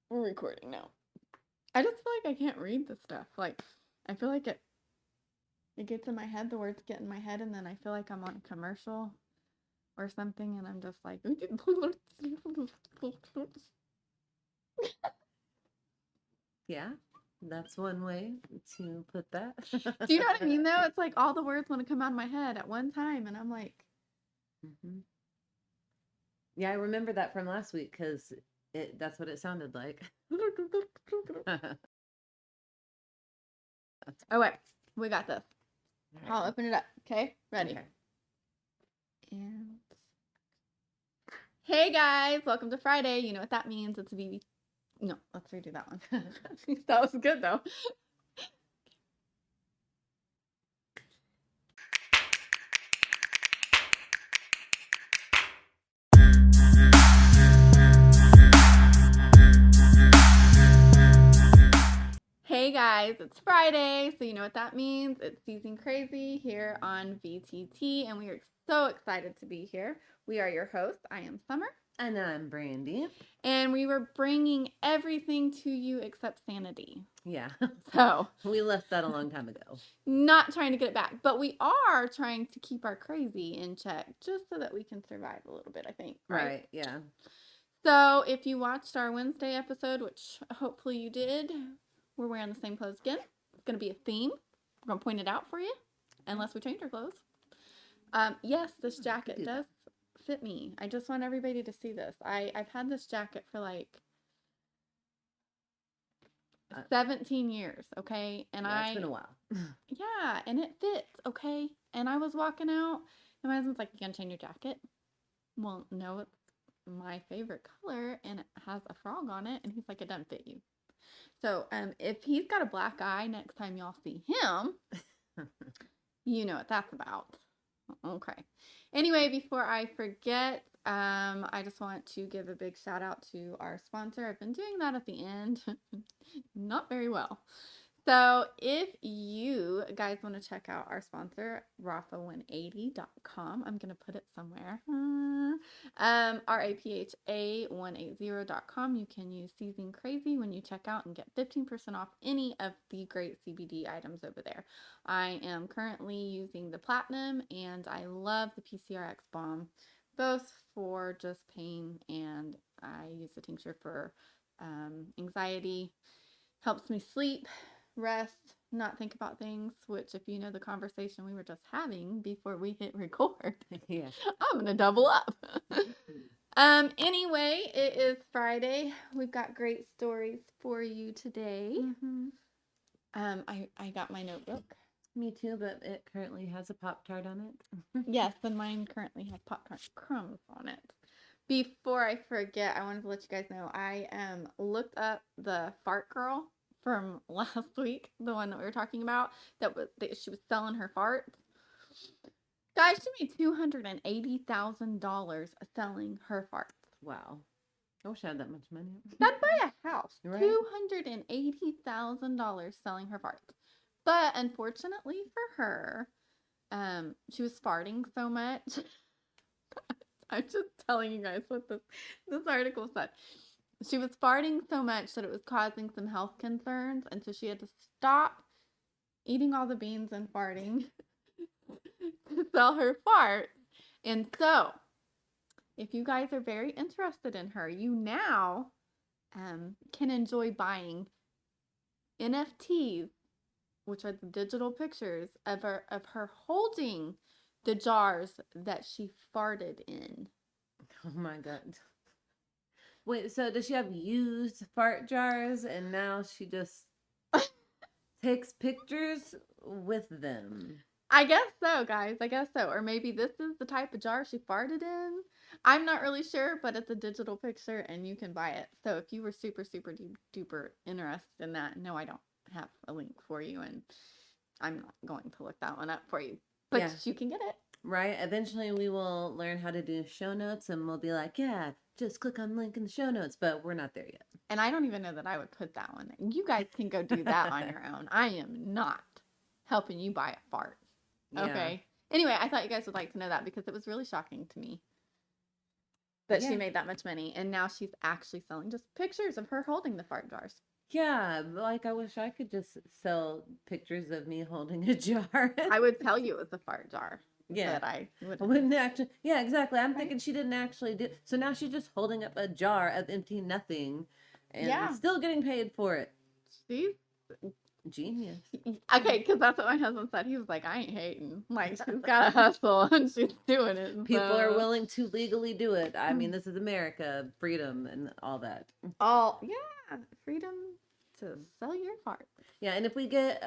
We're recording now. I just feel like I can't read this stuff. Like, I feel like it gets in my head, the words get in my head, and then I feel like I'm on a commercial or something, and I'm just like, Yeah, that's one way to put that. do you know what I mean, though? It's like all the words want to come out of my head at one time, and I'm like, Yeah, I remember that from last week because that's what it sounded like. oh, wait, we got this. All I'll right. open it up. Okay, ready. Okay. And hey guys, welcome to Friday. You know what that means? It's a BB. No, let's redo that one. That was good though. Hey guys, it's Friday, so you know what that means. It's Season Crazy here on VTT, and we are so excited to be here. We are your hosts. I am Summer. And I'm Brandi. And we were bringing everything to you except sanity. Yeah. So we left that a long time ago. Not trying to get it back, but we are trying to keep our crazy in check just so that we can survive a little bit, I think. Right, yeah. So if you watched our Wednesday episode, which hopefully you did, we're wearing the same clothes again. It's going to be a theme. We're going to point it out for you, unless we change our clothes. Yes, this jacket does fit me. I just want everybody to see this. I've had this jacket for like 17 years, okay? And it's been a while. Yeah, and it fits, okay? And I was walking out, and my husband's like, "You gonna change your jacket?" Well, no, it's my favorite color, and it has a frog on it, and he's like, "It doesn't fit you." So, if he's got a black eye next time y'all see him, you know what that's about. Okay. Anyway, before I forget, I just want to give a big shout out to our sponsor. I've been doing that at the end. Not very well. So if you guys want to check out our sponsor, Rapha180.com, I'm going to put it somewhere. RAPHA180.com. You can use Season Crazy when you check out and get 15% off any of the great CBD items over there. I am currently using the Platinum, and I love the PCRX Balm, both for just pain, and I use the tincture for anxiety. Helps me sleep, rest, not think about things, which if you know the conversation we were just having before we hit record, Yeah. I'm going to double up. Anyway, it is Friday. We've got great stories for you today. I got my notebook. Me too, but it currently has a Pop-Tart on it. Yes, and mine currently has Pop-Tart crumbs on it. Before I forget, I wanted to let you guys know I looked up the fart girl from last week, the one that we were talking about, that she was selling her farts. Guys, she made $280,000 selling her farts. Wow. I wish I had that much money. That'd buy a house. Right? $280,000 selling her farts. But unfortunately for her, she was farting so much. I'm just telling you guys what this article said. She was farting so much that it was causing some health concerns, and so she had to stop eating all the beans and farting to sell her farts. And so, if you guys are very interested in her, you now can enjoy buying NFTs, which are the digital pictures of her holding the jars that she farted in. Oh my God. Wait, so does she have used fart jars and now she just takes pictures with them? I guess so, guys. I guess so. Or maybe this is the type of jar she farted in. I'm not really sure, but it's a digital picture and you can buy it. So if you were super, super duper interested in that, no, I don't have a link for you, and I'm not going to look that one up for you. But yeah, you can get it. Right? Eventually we will learn how to do show notes and we'll be like, yeah, just click on the link in the show notes, but we're not there yet. And I don't even know that I would put that one there. You guys can go do that on your own. I am not helping you buy a fart. Yeah. Okay. Anyway, I thought you guys would like to know that because it was really shocking to me. that Yeah. she made that much money, and now she's actually selling just pictures of her holding the fart jars. Yeah, like I wish I could just sell pictures of me holding a jar. I would tell you it was a fart jar. Yeah. But I I wouldn't wouldn't. actually. Yeah, exactly. I'm Right? thinking she didn't actually do. So now she's just holding up a jar of empty nothing, and Yeah. still getting paid for it. She's Genius. okay, because that's what my husband said. He was like, I ain't hating. Like, she's got a hustle and she's doing it. People are So, willing to legally do it. I mean, this is America, freedom, and all that. yeah, freedom to sell your fart. Yeah, and if we get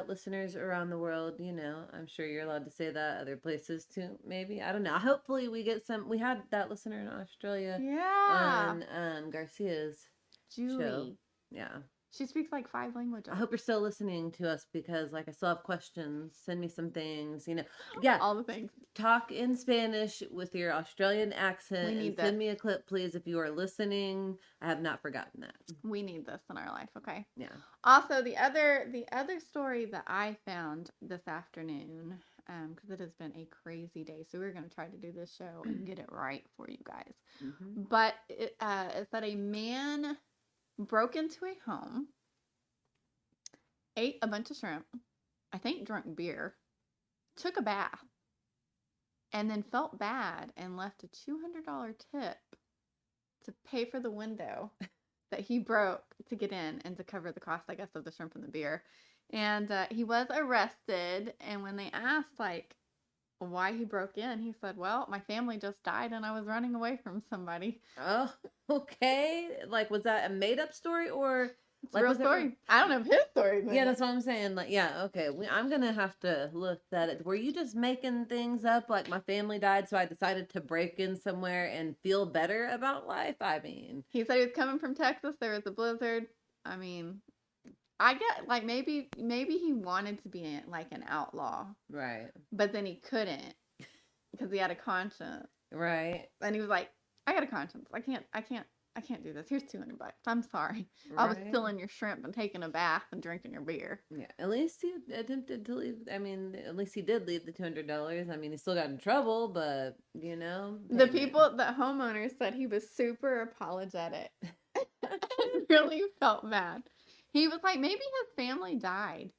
listeners around the world, I'm sure you're allowed to say that. Other places too, maybe. I don't know. Hopefully, we get some. We had that listener in Australia Yeah. on Garcia's show. Julie. Yeah. She speaks like 5 languages. I hope you're still listening to us because, like, I still have questions. Send me some things, Yeah. All the things. Talk in Spanish with your Australian accent We need and send this. me a clip, please, if you are listeing. I have not forgotten that. We need this in our life, okay? Yeah. Also, the other story that I found this afternoon, because it has been a crazy day, so we're going to try to do this show and get it right for you guys. Mm-hmm. But it said a man broke into a home, ate a bunch of shrimp, I think drank beer, took a bath, and then felt bad and left a $200 tip to pay for the window that he broke to get in and to cover the cost, I guess, of the shrimp and the beer. And he was arrested. And when they asked, like, why he broke in, he said, well, my family just died and I was running away from somebody. Oh, okay. Like, was that a made-up story or It's like a real was it? story. I don't know if his story. Yeah, that's what I'm saying. Like, yeah, okay. I'm gonna have to look that. Were you just making things up? Like, my family died, so I decided to break in somewhere and feel better about life. I mean, He said he was coming from Texas. There was a blizzard. I mean, I get like maybe he wanted to be like an outlaw, right, but then he couldn't because he had a conscience. right. And he was like, I got a conscience. I can't do this. Here's $200. I'm sorry. I was Right. filling your shrimp and taking a bath and drinking your beer. Yeah, at least he attempted to leave. I mean, at least he did leave the $200. I mean, he still got in trouble, but The payment. homeowners said he was super apologetic. I really felt bad. He was like, maybe his family died,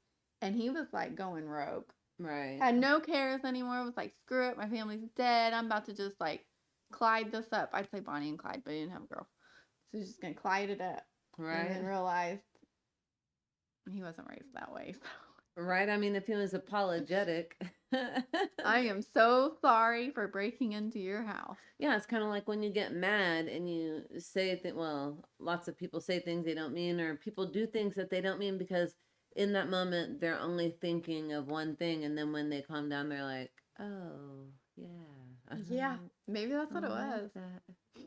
and he was like going rogue. Right. Had no cares anymore. Was like, screw it, my family's dead. I'm about to just like Clyde this up. I'd say Bonnie and Clyde, but he didn't have a girl. So he's just gonna Clyde it up. Right. And then realized he wasn't raised that way. So. Right. I mean, if he was apologetic. I am so sorry for breaking into your house. Yeah, it's kind of like when you get mad and you say that. Well, lots of people say things they don't mean, or people do things that they don't mean because in that moment they're only thinking of one thing, and then when they calm down, they're like, "Oh, yeah, Yeah, maybe that's what it I like was. that."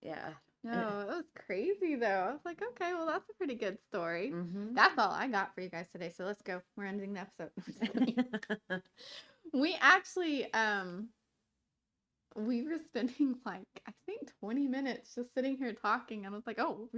Yeah. No, it was crazy though. I was like, okay, well, that's a pretty good story. Mm-hmm. That's all I got for you guys today. So let's go. We're ending the episode. We actually, we were spending like, I think 20 minutes just sitting here talking. And I was like, oh,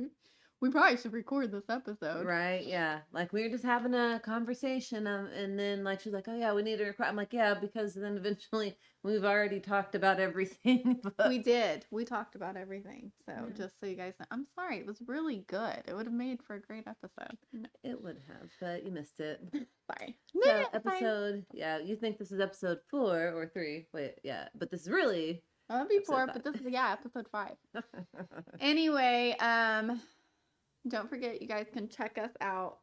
we probably should record this episode. Right, yeah. Like we were just having a conversation, and then like she's like, "Oh yeah, we need to record." I'm like, "Yeah," because then eventually we've already talked about everything. But... We did. We talked about everything. So Yeah. just so you guys know, I'm sorry. It was really good. It would have made for a great episode. It would have, but you missed it. Sorry. So It's fine. episode, yeah. You think this is episode 4 or 3? Wait, yeah. But this is really. Well, that'd be episode 4, 5. but this is episode 5. Anyway, don't forget, you guys can check us out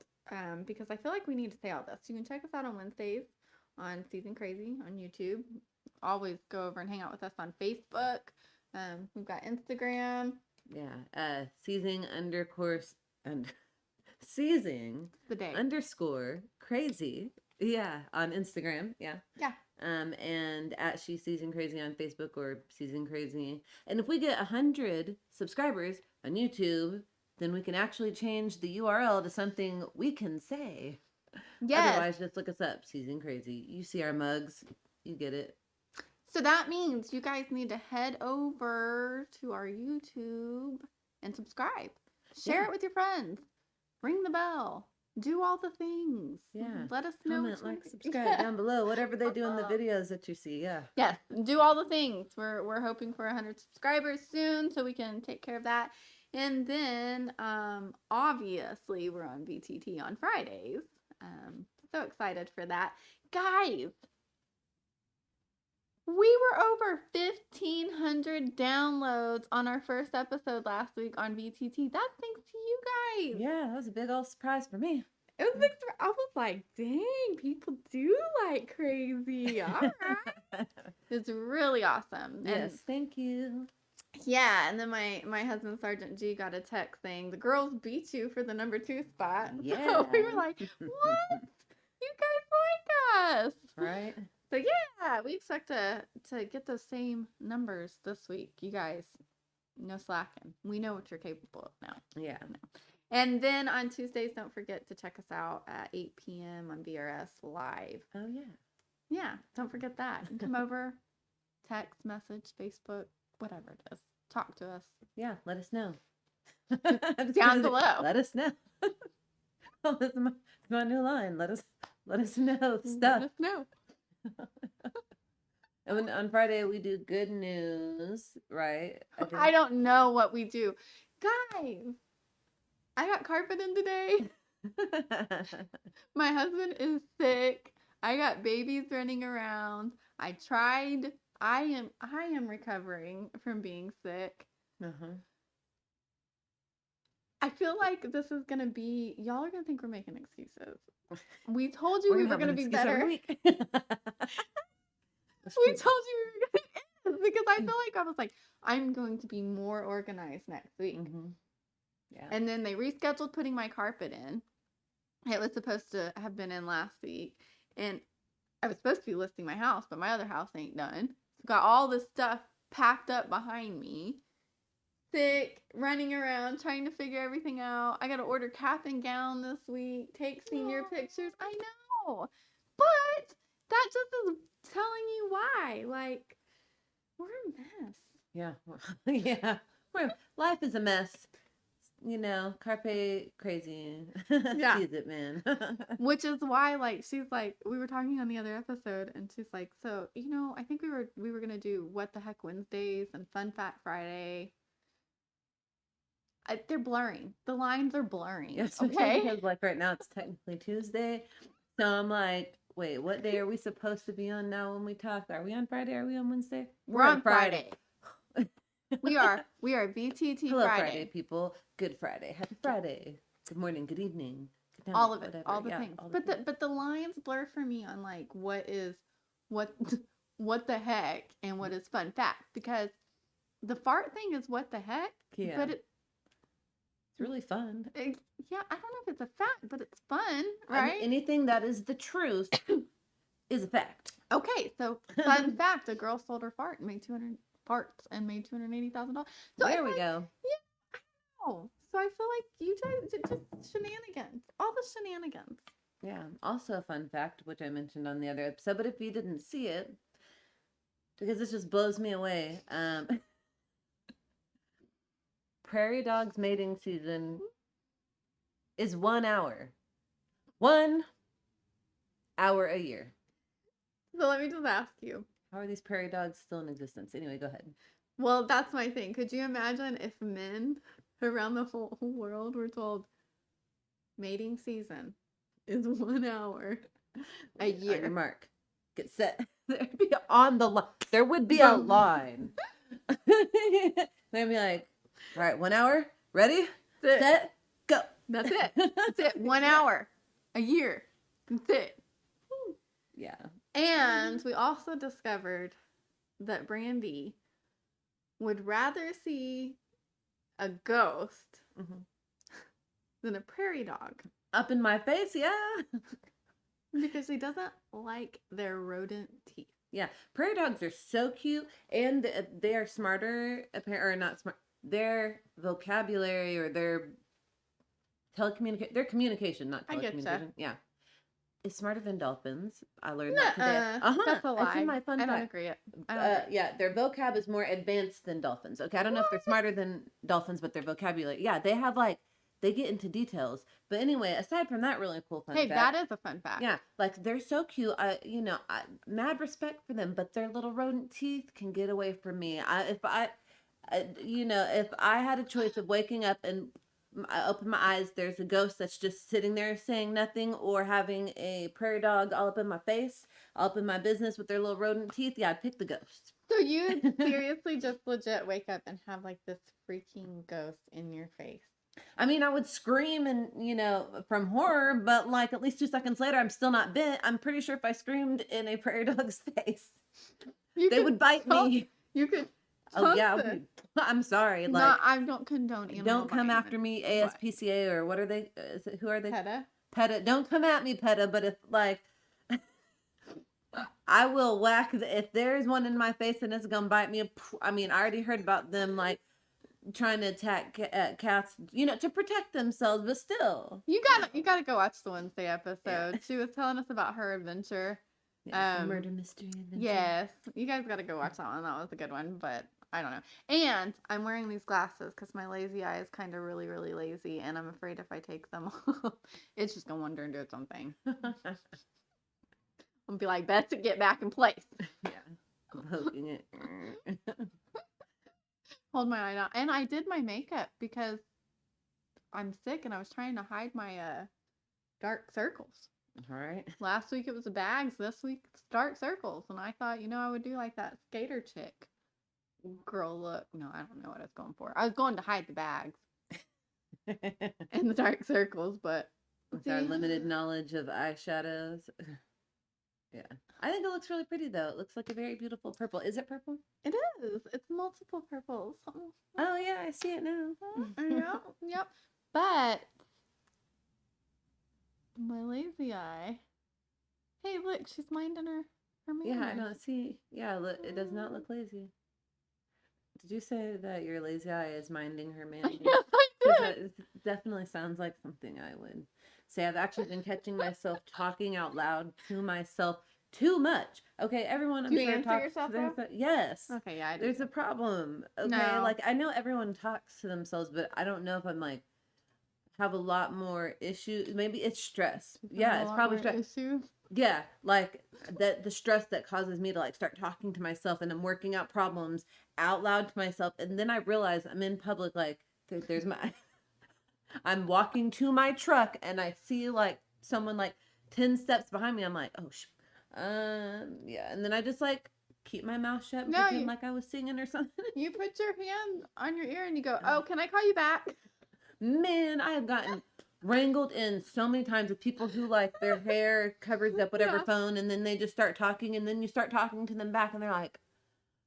because I feel like we need to say all this. You can check us out on Wednesdays on Season Crazy on YouTube. Always go over and hang out with us on Facebook. We've got Instagram. Yeah. Seizing undercourse and seizing The day. _ crazy. Yeah, on Instagram. Yeah. Yeah. And at She's Season Crazy on Facebook or Season Crazy. And if we get 100 subscribers on YouTube, then we can actually change the URL to something we can say. Yes. Otherwise, just look us up, Season Crazy. You see our mugs. You get it. So that means you guys need to head over to our YouTube and subscribe. Share Yeah. it with your friends. Ring the bell. Do all the things. Yeah. Let us know. Comment, like, subscribe down below. Whatever they do in the videos that you see. Yeah. Yes, do all the things. We're hoping for 100 subscribers soon, so we can take care of that. And then, obviously, we're on VTT on Fridays. So excited for that, guys. We were over 1,500 downloads on our first episode last week on VTT. That's thanks to you guys. Yeah, that was a big old surprise for me. It was big. I was like, dang, people do like crazy. All right. It's really awesome. Yes, thank you. Yeah, and then my husband Sergeant G got a text saying the girls beat you for the number 2 spot. Yeah. So we were like, what? You guys like us, Right? So yeah, we expect to get those same numbers this week. You guys, no slacking. We know what you're capable of now. Yeah. And then on Tuesdays, don't forget to check us out at 8 p.m. on VRS Live. Oh yeah. Yeah, don't forget that. And come over, text, message, Facebook, whatever it is. Talk to us. Yeah, let us know. Down below. Let us know. Oh, this is my new line. Let us know stuff. Let us know. And on Friday we do good news, right? I don't know what we do. Guys, I got carpet in today. My husband is sick. I got babies running around. I am recovering from being sick. Uh-huh. I feel like this is gonna be. Y'all are gonna think we're making excuses. We told you we were gonna be better. We told you we were gonna because I feel like I was like, I'm going to be more organized next week. Mm-hmm. Yeah. And then they rescheduled putting my carpet in. It was supposed to have been in last week, and I was supposed to be listing my house, but my other house ain't done. So got all this stuff packed up behind me. Sick, running around, trying to figure everything out. I got to order cap and gown this week, take senior pictures. I know. But that just is telling you why. Like, we're a mess. Yeah. Yeah. Life is a mess. You know, carpe crazy. Yeah. Sees it, man. Which is why, like, she's like, we were talking on the other episode, and she's like, so, you know, I think we were gonna do What the Heck Wednesdays and Fun Fact Friday. They're blurring. The lines are blurring. Yes, okay. Because like right now it's technically Tuesday, so I'm like, wait, what day are we supposed to be on now when we talk? Are we on Friday? Are we on Wednesday? We're on Friday. We are VTT Hello, Friday, people. Good Friday. Happy Friday. Good morning. Good evening. Good night, all of it, whatever. all the Yeah, things. all the things. But the lines blur for me on like what the heck and what is fun fact, because the fart thing is what the heck. Yeah. But it's really fun. yeah, I don't know if it's a fact, but it's fun, right? Anything that is the truth is a fact. Okay, so fun fact: a girl sold her fart and made 200 farts and made $280,000. So there we go. Yeah, I know. So I feel like you guys just shenanigans, all the shenanigans. Yeah. Also a fun fact, which I mentioned on the other episode, but if you didn't see it, because this just blows me away. Prairie dogs mating season is 1 hour. 1 hour a year. So let me just ask you. How are these prairie dogs still in existence? Anyway, go ahead. Well, that's my thing. Could you imagine if men around the whole world were told mating season is 1 hour a year? On your mark. Get set. There'd be on the line. There would be a line. They'd be like, all right, 1 hour. Ready? Set. Go. That's it. That's it. 1 hour a year. That's it. Yeah. And we also discovered that Brandi would rather see a ghost than a prairie dog. Up in my face, yeah. Because she doesn't like their rodent teeth. Yeah. Prairie dogs are so cute, and they are smarter, or not smart. Their vocabulary or their communication, not telecommunication. Yeah. Is smarter than dolphins. I learned that today. That's a lie. That's in my fun I don't fact. agree. Yeah, their vocab is more advanced than dolphins. Okay, I don't know if they're smarter than dolphins, but their vocabulary. Yeah, they have like they get into details. But anyway, aside from that really cool fun Hey, fact. that is a fun fact. Yeah, like they're so cute. Mad respect for them, but their little rodent teeth can get away from me. If I had a choice of waking up and I open my eyes, there's a ghost that's just sitting there saying nothing, or having a prairie dog all up in my face, all up in my business with their little rodent teeth. Yeah, I'd pick the ghost. So you'd seriously just legit wake up and have like this freaking ghost in your face? I mean, I would scream and, from horror, but like at least 2 seconds later, I'm still not bit. I'm pretty sure if I screamed in a prairie dog's face, they would bite me. You could. Oh yeah, I'm sorry. No, Like, I don't condone animal don't come violence, after me, but- ASPCA, or what are they? Who are they? PETA. PETA. Don't come at me, PETA. But if like, I will whack. If there's one in my face and it's gonna bite me, I mean, I already heard about them like trying to attack cats, to protect themselves, but still. You gotta go watch the Wednesday episode. Yeah. She was telling us about her adventure. Yeah, murder mystery adventure. Yes, you guys gotta go watch that one. That was a good one, but I don't know. And I'm wearing these glasses because my lazy eye is kind of really, really lazy, and I'm afraid if I take them off, it's just gonna wander and do its own thing. I'll be like, best to get back in place. Yeah, I'm poking it. Hold my eye down. And I did my makeup because I'm sick and I was trying to hide my dark circles. All right. Last week it was the bags. This week it's dark circles. And I thought, I would do like that skater chick girl look. No, I don't know what I was going for. I was going to hide the bags and the dark circles, but with our limited knowledge of eyeshadows. Yeah. I think it looks really pretty though. It looks like a very beautiful purple. Is it purple? It is. It's multiple purples. Oh yeah, I see it now. Yep. But my lazy eye. Hey, look, she's minding her manners. Yeah, I don't see. Yeah, look, it does not look lazy. Did you say that your lazy eye is minding her manners? Yes, I did. It definitely sounds like something I would say. I've actually been catching myself talking out loud to myself too much. Okay, everyone, I'm Do you sure answer talks yourself to themselves. though? Yes. Okay, yeah, I do. There's a problem. Okay, No. like I know everyone talks to themselves, but I don't know if I'm like have a lot more issues. Maybe it's stress. Yeah, it's probably stress. Issues. Yeah, like the stress that causes me to like start talking to myself, and I'm working out problems out loud to myself, and then I realize I'm in public. Like there's my, I'm walking to my truck, and I see like someone like 10 steps behind me. I'm like, oh, yeah, and then I just like keep my mouth shut, and pretend like I was singing or something. You put your hand on your ear and you go, "Oh, can I call you back?" Man, I have gotten wrangled in so many times with people who like their hair covers up whatever phone, and then they just start talking, and then you start talking to them back, and they're like,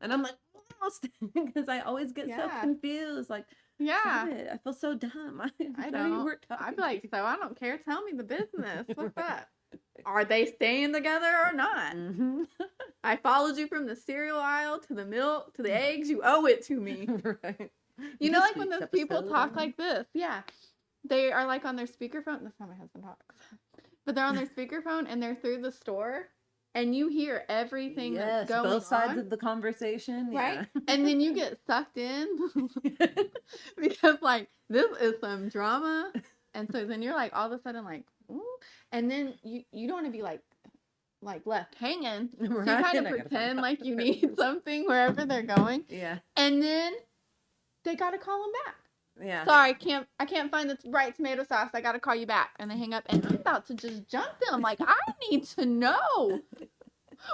and I'm like, because I always get so confused. Like, yeah, I feel so dumb. I don't. I'd be like, so I don't care. Tell me the business. What's that? Are they staying together or not? Mm-hmm. I followed you from the cereal aisle to the milk to the eggs. You owe it to me. Right. You know, like when those people talk like this. Yeah. They are like on their speakerphone. That's how my husband talks. But they're on their speakerphone and they're through the store and you hear everything that's going on. Both sides of the conversation. Right? Yeah. And then you get sucked in because like this is some drama. And so then you're like all of a sudden like, ooh. And then you don't want to be like left hanging. So you kind of pretend like you need something wherever they're going. Yeah. And then they got to call them back. Yeah. Sorry, I can't find the right tomato sauce. I got to call you back. And they hang up and I'm about to just jump them. Like, I need to know.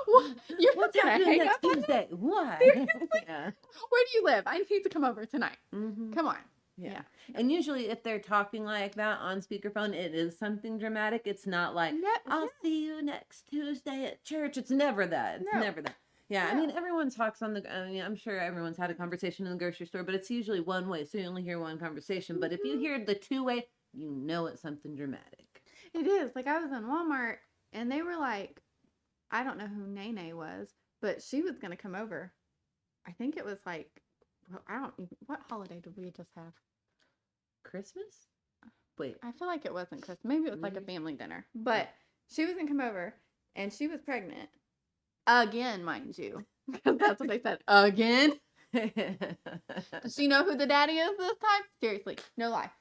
What? You're What's just going to hang up Tuesday? Why? Yeah. Where do you live? I need to come over tonight. Mm-hmm. Come on. Yeah. And usually if they're talking like that on speakerphone, it is something dramatic. It's not like, I'll see you next Tuesday at church. It's never that. It's never that. Yeah, I mean, everyone talks on I'm sure everyone's had a conversation in the grocery store, but it's usually one way, so you only hear one conversation. But if you hear the two-way, you know it's something dramatic. It is. Like, I was in Walmart, and they were like, I don't know who Nene was, but she was going to come over. I think it was like, what holiday did we just have? Christmas? Wait. I feel like it wasn't Christmas. Maybe it was like a family dinner. But she was going to come over, and she was pregnant. Again, mind you. Because that's what they said. Again? Does she know who the daddy is this time? Seriously. No lie.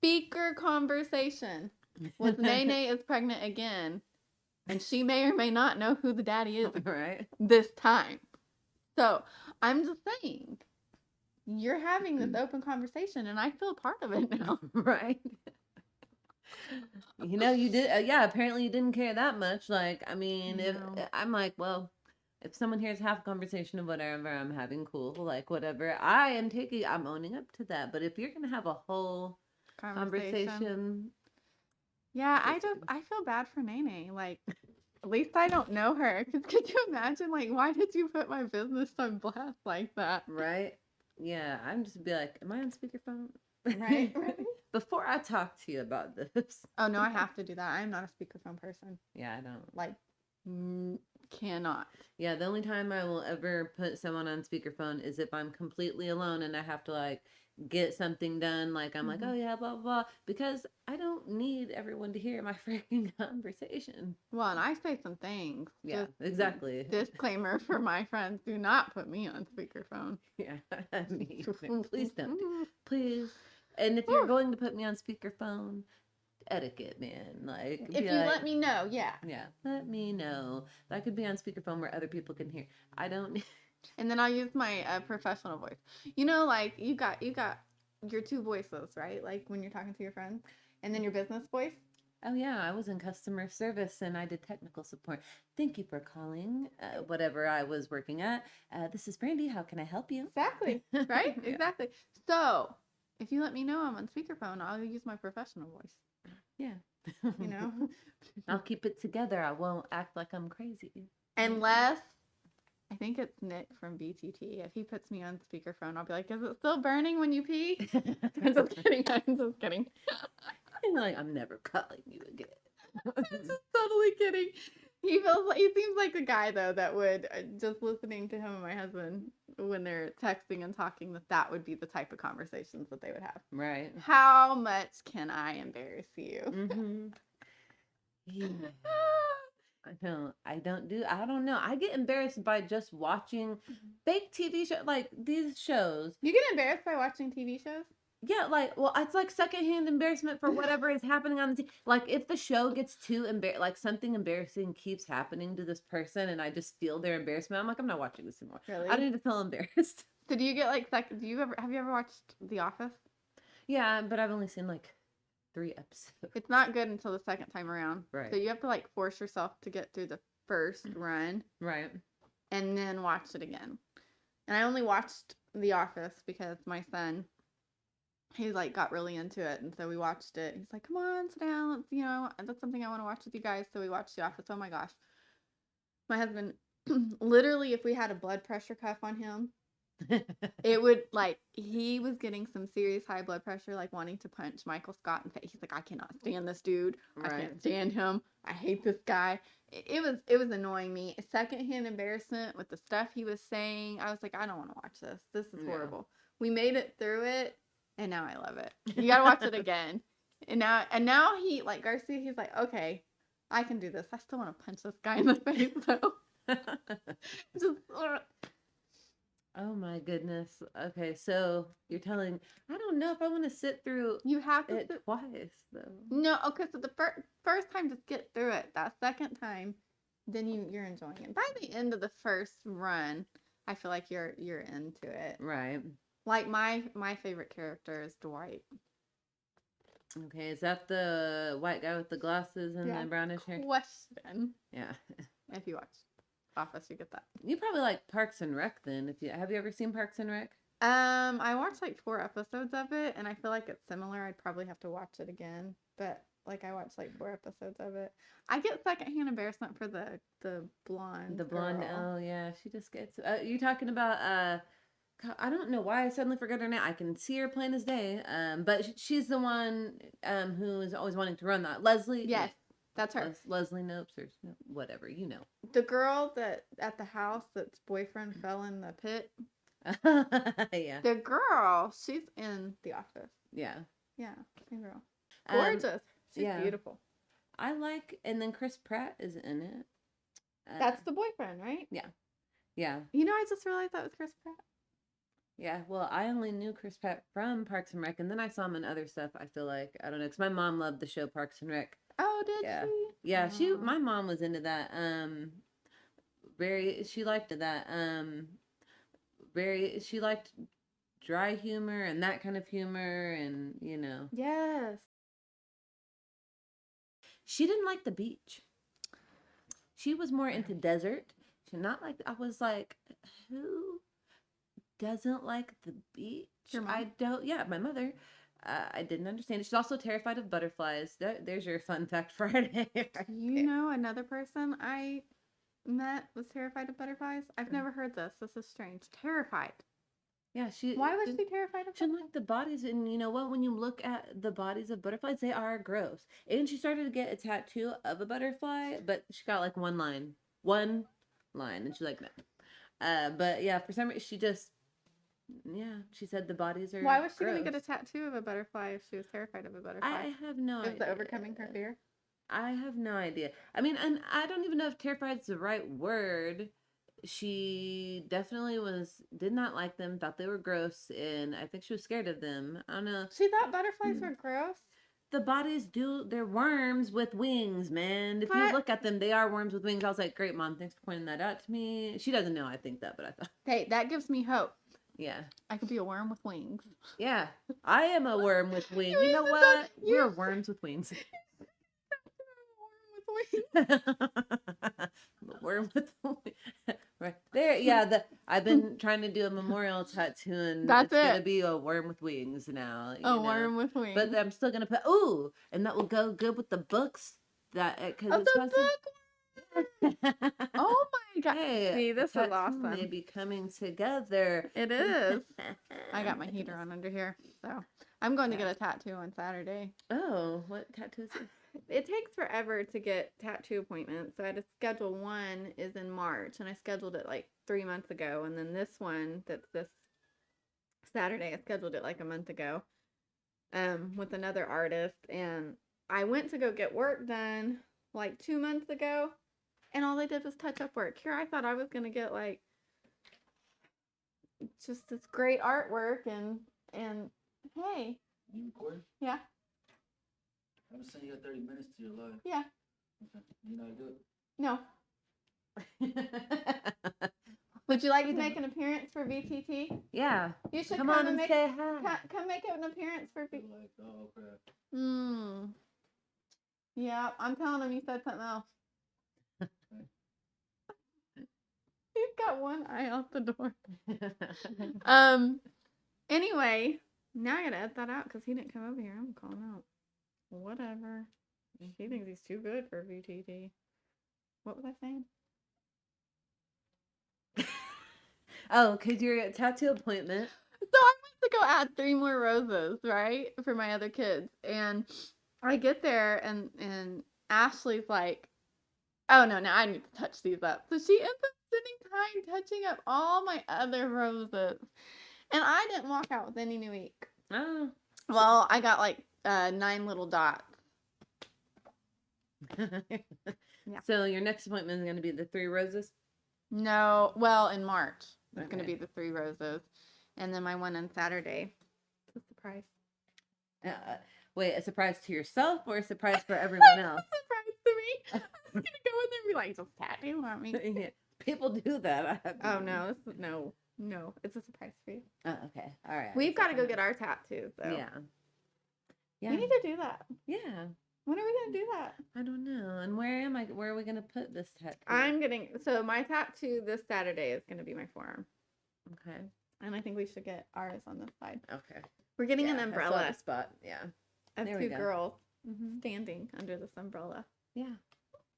speaker conversation was Nene is pregnant again, and she may or may not know who the daddy is Right. this time. So I'm just saying, you're having this open conversation, and I feel part of it now. Right. You did. Yeah, apparently you didn't care that much. Like, I mean, if No. I'm like, well, if someone hears half a conversation of whatever I'm having, cool, like whatever. I'm owning up to that. But if you're gonna have a whole conversation, Yeah, I feel bad for Nene. Like, at least I don't know her. Because could you imagine, like, why did you put my business on blast like that? right? Yeah, I'm just be like, am I on speakerphone? Right. Before I talk to you about this. Oh, no, I have to do that. I'm not a speakerphone person. Yeah, I don't. Like, cannot. Yeah, the only time I will ever put someone on speakerphone is if I'm completely alone and I have to like get something done. Like I'm like, oh yeah, blah blah blah, because I don't need everyone to hear my freaking conversation. Well, and I say some things. Yeah, Just exactly. disclaimer for my friends: do not put me on speakerphone. Yeah, I mean, please don't, please. And if you're going to put me on speakerphone, etiquette, man. Like, if you let me know, yeah. Yeah, let me know. That could be on speakerphone where other people can hear. I don't. And then I'll use my professional voice. You know, like you got your two voices, right? Like when you're talking to your friends, and then your business voice. Oh yeah, I was in customer service and I did technical support. Thank you for calling. Whatever I was working at. This is Brandi. How can I help you? Exactly. Right. Yeah. Exactly. So if you let me know I'm on speakerphone, I'll use my professional voice. Yeah. You know. I'll keep it together. I won't act like I'm crazy. Unless I think it's Nick from BTT. If he puts me on speakerphone, I'll be like, "Is it still burning when you pee?" I'm just kidding. I'm just kidding. And like, I'm never calling you again. I'm just totally kidding. He seems like a guy though that would just listening to him and my husband when they're texting and talking that would be the type of conversations that they would have. Right. How much can I embarrass you? Mm-hmm. Yeah. I don't know. I get embarrassed by just watching fake TV shows, like these shows. You get embarrassed by watching TV shows? Yeah, like, well, it's like secondhand embarrassment for whatever is happening on the TV. Like, if the show gets too like something embarrassing keeps happening to this person and I just feel their embarrassment, I'm like, I'm not watching this anymore. Really? I don't need to feel embarrassed. So do you get like have you ever watched The Office? Yeah, but I've only seen like 3 episodes. It's not good until the second time around. Right. So you have to like force yourself to get through the first run. Right. And then watch it again. And I only watched The Office because my son, he like got really into it, and so we watched it. He's like, "Come on, sit down. That's something I want to watch with you guys." So we watched The Office. Oh my gosh, my husband, literally, if we had a blood pressure cuff on him, it would like he was getting some serious high blood pressure, like wanting to punch Michael Scott in the face. He's like, "I cannot stand this dude. Right. I can't stand him. I hate this guy." It was annoying me. Secondhand embarrassment with the stuff he was saying. I was like, I don't want to watch this. This is horrible. We made it through it. And now I love it. You gotta watch it again. And now he, like Garcia, he's like, okay, I can do this. I still want to punch this guy in the face though. Just, oh my goodness. Okay, so you're telling, I don't know if I want to sit through you have to it twice though. No, okay, so the first time, just get through it. That second time, then you're enjoying it. By the end of the first run, I feel like you're into it. Right. Like my favorite character is Dwight. Okay, is that the white guy with the glasses and the brownish hair? Question. Yeah. If you watch Office, you get that. You probably like Parks and Rec then. Have you ever seen Parks and Rec? I watched like 4 episodes of it, and I feel like it's similar. I'd probably have to watch it again, but like I watched like 4 episodes of it. I get secondhand embarrassment for the blonde. The blonde. girl. Oh yeah, she just gets. You talking about I don't know why I suddenly forgot her name. I can see her plain as day. But she's the one who is always wanting to run that. Leslie. Yes, that's her. Leslie Nopes or whatever, you know. The girl that at the house that's boyfriend fell in the pit. Yeah. The girl, she's in The Office. Yeah. Yeah, same girl. Gorgeous. She's beautiful. I like, and then Chris Pratt is in it. That's the boyfriend, right? Yeah. Yeah. You know, I just realized that was Chris Pratt. Yeah, well, I only knew Chris Pratt from Parks and Rec, and then I saw him in other stuff. I feel like I don't know, because my mom loved the show Parks and Rec. Oh, did Yeah, she? yeah. Oh. My mom was into that. She liked that. She liked dry humor and that kind of humor, and Yes. she didn't like the beach. She was more into desert. She not like. I was like, who doesn't like the beach? Your mom? I don't. Yeah, my mother. I didn't understand it. She's also terrified of butterflies. There's your fun fact Friday. You know another person I met was terrified of butterflies? I've never heard this. This is strange. Terrified. Yeah, Why was she terrified of she didn't butterflies? like the bodies, and you know what? When you look at the bodies of butterflies, they are gross. And she started to get a tattoo of a butterfly, but she got like one line, and she's like, no. But yeah, for some reason, she said the bodies are. Why was she gross. going to get a tattoo of a butterfly if she was terrified of a butterfly? I have no idea. Is it overcoming her fear? I have no idea. I mean, and I don't even know if terrified is the right word. She definitely did not like them, thought they were gross, and I think she was scared of them. I don't know. She thought butterflies were gross? The bodies they're worms with wings, man. If you What? look at them, they are worms with wings. I was like, great, Mom, thanks for pointing that out to me. She doesn't know I think that, but I thought. Hey, that gives me hope. Yeah. I could be a worm with wings. Yeah. I am a worm with wings. You know what? We're worms with wings. Worm with right there. Yeah, I've been trying to do a memorial tattoo, and That's it's gonna be a worm with wings now. Worm with wings. But I'm still gonna put and that will go good with the books. Because it's the book. Oh my god! Hey, see, this is awesome. May be coming together. It is. I got my heater on under here, so I'm going to get a tattoo on Saturday. Oh, what tattoo is it? It takes forever to get tattoo appointments, so I had to schedule one is in March, and I scheduled it like 3 months ago, and then this one that's this Saturday, I scheduled it like a month ago, with another artist, and I went to go get work done like 2 months ago, and all they did was touch up work. Here, I thought I was gonna get like just this great artwork, and hey, You recording? yeah, I'm just saying you got 30 minutes to your life. yeah, Okay. You know how to do it? no. Would you like to make an appearance for VTT? Yeah. You should come come on and make, say hi. come make an appearance for You're VTT. like, oh crap. Yeah, I'm telling him you said something else. He's got one eye out the door. Anyway, now I gotta edit that out because he didn't come over here. I'm calling out. Whatever. She thinks he's too good for VTT. What was I saying? Oh, because you're at a tattoo appointment. So I went to go add 3 more roses, right, for my other kids, and I get there, and Ashley's like, "Oh no, now I need to touch these up." So she ends up spending time touching up all my other roses, and I didn't walk out with any new ink. Oh. Well, I got like 9 little dots. Yeah. So your next appointment is going to be the 3 roses? No, well, in March it's going to Okay. be the 3 roses, and then my one on Saturday. It's a surprise. Wait, a surprise to yourself or a surprise for everyone else? Surprise to me. I was gonna go in there and be like, just tattoo on me. Yeah, people do that. Oh no, no, it's a surprise for you. Oh, okay, all right. We've got to go get our tattoos though. Yeah. Yeah. We need to do that. Yeah. When are we gonna do that? I don't know. And where are we gonna put this tattoo? So my tattoo this Saturday is gonna be my forearm, Okay. and I think we should get ours on this side. Okay. We're getting an I saw umbrella the spot. Yeah. of There we 2 go. girls standing under this umbrella. Yeah.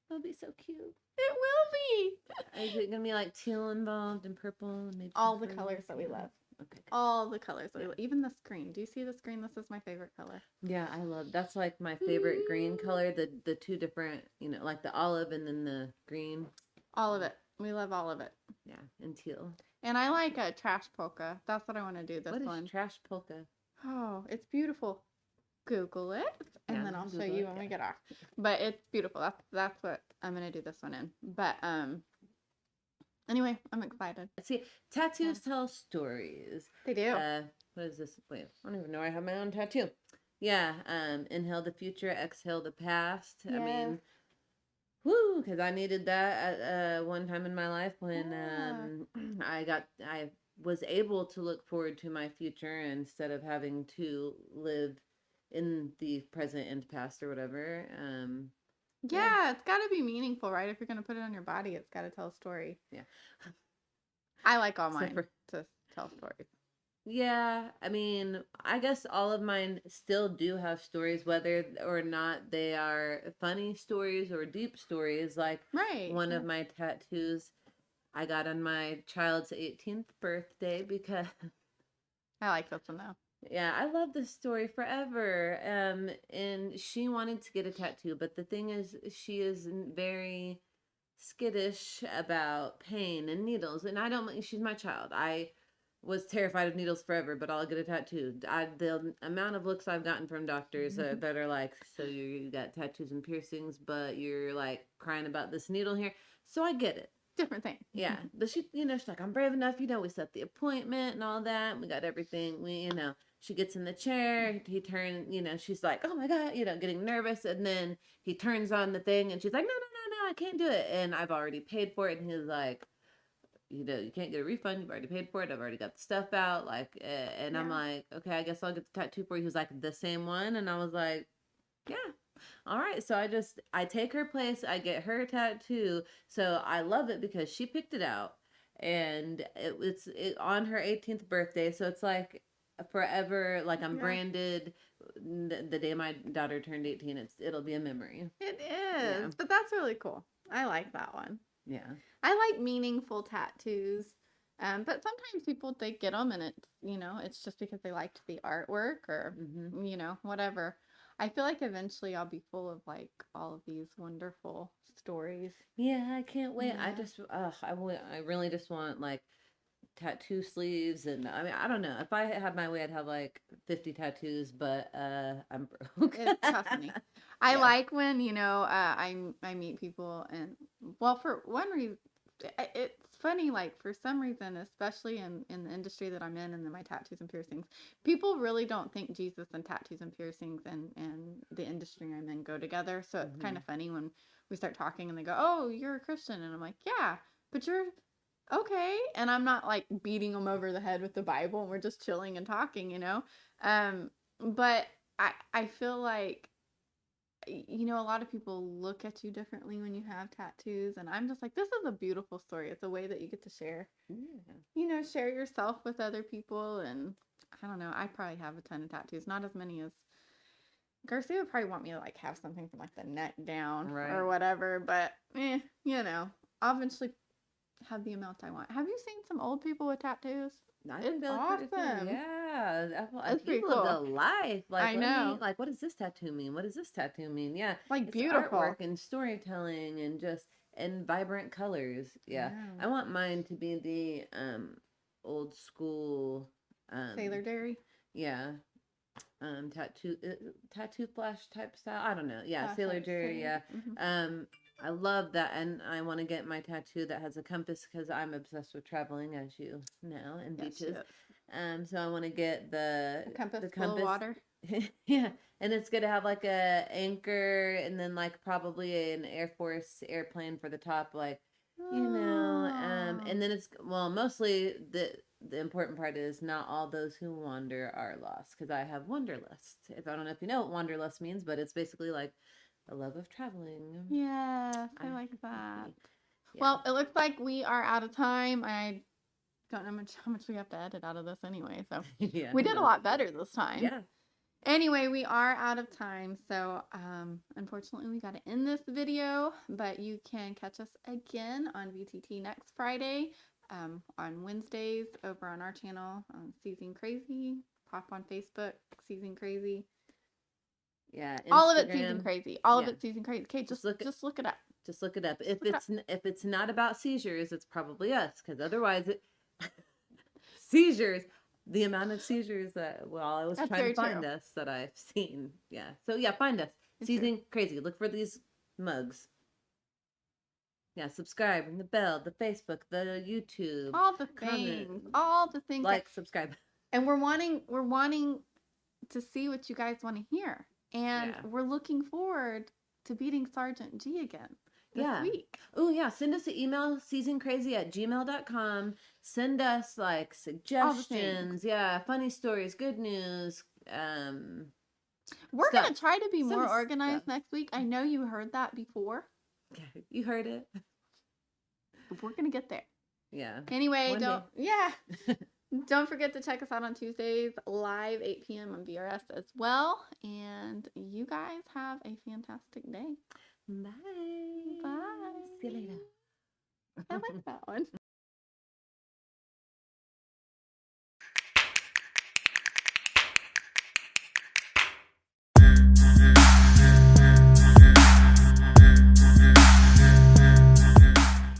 That'll be so cute. It will be. Is it gonna be like teal involved and purple and maybe All some the green? colors that we love. Okay. All the colors that we love. Even the screen. Do you see the screen? This is my favorite color. Yeah, I love that's like my favorite green color. The 2 different, like the olive and then the green. All of it. We love all of it. Yeah, and teal. And I like a trash polka. That's what I want to do this What is one. trash polka? Oh, it's beautiful. Google it, and Yeah, then I'll show Google you it, when we yeah. get off. But it's beautiful. That's what I'm gonna do this one in. But Anyway, I'm excited. See, tattoos tell stories. They do. What is this? Wait, I don't even know I have my own tattoo. Yeah, inhale the future, exhale the past. I mean, whoo, because I needed that at one time in my life when I was able to look forward to my future instead of having to live in the present and past or whatever. Yeah, it's got to be meaningful, right? If you're going to put it on your body, it's got to tell a story. Yeah. I like all So mine for- to tell stories. Yeah, I mean, I guess all of mine still do have stories, whether or not they are funny stories or deep stories. Like Right. one of my tattoos I got on my child's 18th birthday because, I like this one though. yeah, I love this story forever. And she wanted to get a tattoo, but the thing is, she is very skittish about pain and needles. And I don't, she's my child. I was terrified of needles forever, but I'll get a tattoo. The amount of looks I've gotten from doctors that are like, so you got tattoos and piercings, but you're like crying about this needle here. So I get it. Different thing. Yeah. But she, she's like, I'm brave enough. We set the appointment and all that. We got everything. She gets in the chair. He turns, she's like, oh my God, getting nervous. And then he turns on the thing and she's like, no, I can't do it. And I've already paid for it. And he's like, you can't get a refund. You've already paid for it. I've already got the stuff out. And I'm like, okay, I guess I'll get the tattoo for you. He was like, the same one. And I was like, yeah. All right. So I take her place. I get her tattoo. So I love it because she picked it out and it's on her 18th birthday. So it's like forever, like I'm branded the day my daughter turned 18. It'll be a memory. It is, but that's really cool. I like that one. Yeah. I like meaningful tattoos. But sometimes people, they get them and it's just because they liked the artwork or, whatever. I feel like eventually I'll be full of like all of these wonderful stories. Yeah, I can't wait. Yeah. I really just want like tattoo sleeves and I mean, I don't know. If I had my way, I'd have like 50 tattoos, but I'm broke. Trust me. I like when, I meet people and, well, for one reason, it's funny, like for some reason, especially in the industry that I'm in and then my tattoos and piercings, people really don't think Jesus and tattoos and piercings and the industry I'm in go together. So it's kind of funny when we start talking and they go, oh, you're a Christian. And I'm like, yeah, but you're okay. And I'm not like beating them over the head with the Bible and we're just chilling and talking, but I feel like, a lot of people look at you differently when you have tattoos. And I'm just like, this is a beautiful story. It's a way that you get to share, share yourself with other people. And I don't know, I probably have a ton of tattoos, not as many as Garcia would probably want me to like have something from like the neck down or whatever. But, I'll eventually have the amount I want. Have you seen some old people with tattoos? It's awesome. Yeah, That's pretty people cool. of the life. Like, I know. Like, what does this tattoo mean? What does this tattoo mean? Yeah, Like it's beautiful artwork and storytelling and just and vibrant colors. Yeah, I want mine to be the old school Sailor Dairy. Yeah, tattoo flash type style. I don't know. Yeah, Sailor Jerry. Yeah. I love that, and I want to get my tattoo that has a compass because I'm obsessed with traveling, as you know, and beaches. So I want to get the compass, the compass. full of water. Yeah, and it's gonna have like a anchor, and then like probably an Air Force airplane for the top, like and then it's mostly the important part is not all those who wander are lost because I have wanderlust. If I don't know if you know what wanderlust means, but it's basically like a love of traveling. Yeah, I like that. Yeah. Well, it looks like we are out of time. I don't know how much we have to edit out of this anyway. So we did a lot better this time. Yeah. Anyway, we are out of time. So unfortunately, we got to end this video. But you can catch us again on VTT next Friday. On Wednesdays over on our channel, Season Crazy. Pop on Facebook, Season Crazy. Yeah, Instagram. All of it Season Crazy. All of it Season Crazy. Okay, just look it up. Just look it up. If it's not about seizures, it's probably us because otherwise seizures. The amount of seizures that I was trying to find us that I've seen. Yeah. So yeah, find us. Season Crazy. Look for these mugs. Yeah. Yeah, subscribe, ring the bell, the Facebook, the YouTube, All the comment, things. All the things. like, subscribe. And we're wanting to see what you guys want to hear. And Yeah. we're looking forward to beating Sergeant G again this week. Oh, yeah. Send us an email, seasoncrazy@gmail.com. Send us like suggestions. Yeah. Funny stories, good news. We're Stuff. going to try to be Send more us organized stuff. next week. I know you heard that before, Yeah, you heard it. but we're going to get there. Yeah. Anyway, One day. don't forget to check us out on Tuesdays, live 8 p.m. on VRS as well. And you guys have a fantastic day. Bye. Bye. See you later. I like that one.